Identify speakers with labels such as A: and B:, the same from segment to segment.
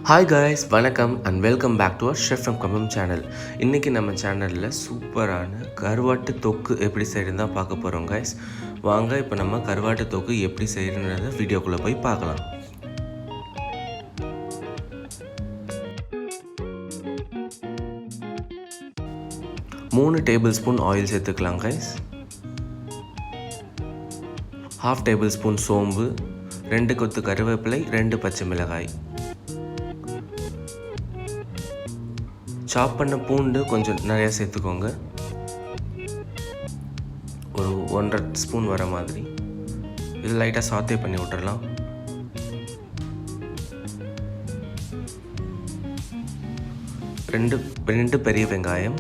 A: Hi guys, வணக்கம் and welcome back to our chef from Cumbum channel. இன்றைக்கி நம்ம சேனலில் சூப்பரான கருவாட்டு தொக்கு எப்படி செய்யறதுன்னு தான் பார்க்க போகிறோம் காய்ஸ். வாங்க இப்போ நம்ம கருவாட்டு தொக்கு எப்படி செய்யறதுன்றத வீடியோக்குள்ளே போய் பார்க்கலாம். மூணு டேபிள் ஸ்பூன் ஆயில் சேர்த்துக்கலாம் காய்ஸ். 1/2 டேபிள் ஸ்பூன் சோம்பு, 2 கொத்து கருவேப்பிலை, 2 பச்சை மிளகாய், சாப் பண்ண பூண்டு கொஞ்சம் நிறையா சேர்த்துக்கோங்க, ஒரு 1.5 ஸ்பூன் வர மாதிரி. இது லைட்டாக சாத்தே பண்ணி விட்டுறலாம். ரெண்டு பெரிய வெங்காயம்,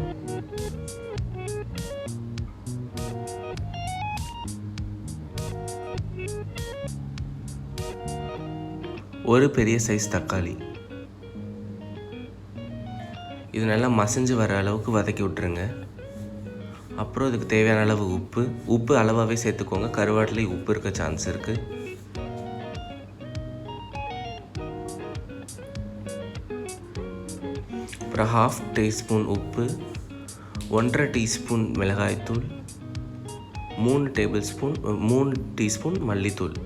A: ஒரு பெரிய சைஸ் தக்காளி. இது நல்லா மசிஞ்சு வர அளவுக்கு வதக்கி விட்டுருங்க. அப்புறம் இதுக்கு தேவையான அளவு உப்பு அளவாகவே சேர்த்துக்கோங்க. கருவாட்டிலையும் உப்பு இருக்க சான்ஸ் இருக்குது. அப்புறம் 1/2 டீஸ்பூன் உப்பு, 1.5 டீஸ்பூன் மிளகாய்த்தூள், 3 டீஸ்பூன் மல்லித்தூள்.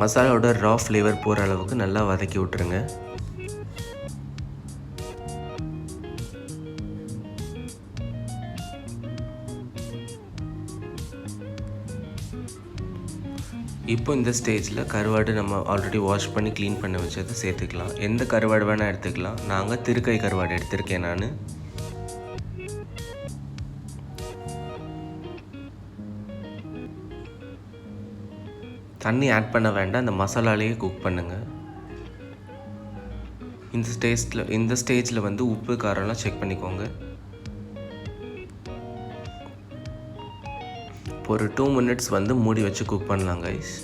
A: மசாலாவோட ரா ஃப்ளேவர் போகிற அளவுக்கு நல்லா வதக்கி விட்டுருங்க. இப்போ இந்த ஸ்டேஜில் கருவாடு நம்ம ஆல்ரெடி வாஷ் பண்ணி க்ளீன் பண்ணி வச்சதை சேர்த்துக்கலாம். எந்த கருவாடு வேணால் எடுத்துக்கலாம். நாங்கள் திருக்கை கருவாடு எடுத்திருக்கேன் நான். தண்ணி ஆட் பண்ண வேண்டாம், அந்த மசாலாலேயே குக் பண்ணுங்கள். இந்த ஸ்டேஜில் வந்து உப்பு காரம்லாம் செக் பண்ணிக்கோங்க. ஒரு 2 மினிட்ஸ் வந்து மூடி வச்சு குக் பண்ணலாம் கைஸ்.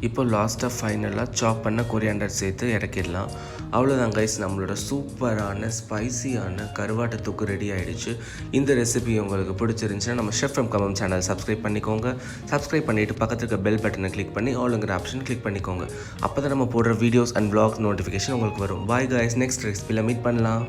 A: இப்போ லாஸ்ட்டாக ஃபைனலாக சாப் பண்ண கொரியாண்டர் சேர்த்து இறக்கிடலாம். அவ்வளோதான் கைஸ், நம்மளோட சூப்பரான ஸ்பைசியான கருவாட்டு தொக்கு ரெடி ஆகிடுச்சு. இந்த ரெசிபி உங்களுக்கு பிடிச்சிருந்துச்சுன்னா நம்ம chef from Cumbum channel subscribe பண்ணிக்கோங்க. சப்ஸ்கிரைப் பண்ணிவிட்டு பக்கத்தில் இருக்க பெல் பட்டனை கிளிக் பண்ணி ஆளுங்கிற ஆப்ஷன் கிளிக் பண்ணிக்கோங்க. அப்போ தான் நம்ம போடுற வீடியோஸ் அண்ட் வ்ளாக்ஸ் நோட்டிஃபிகேஷன் உங்களுக்கு வரும். பாய் கைஸ், நெக்ஸ்ட் ரெசிபியில் மீட் பண்ணலாம்.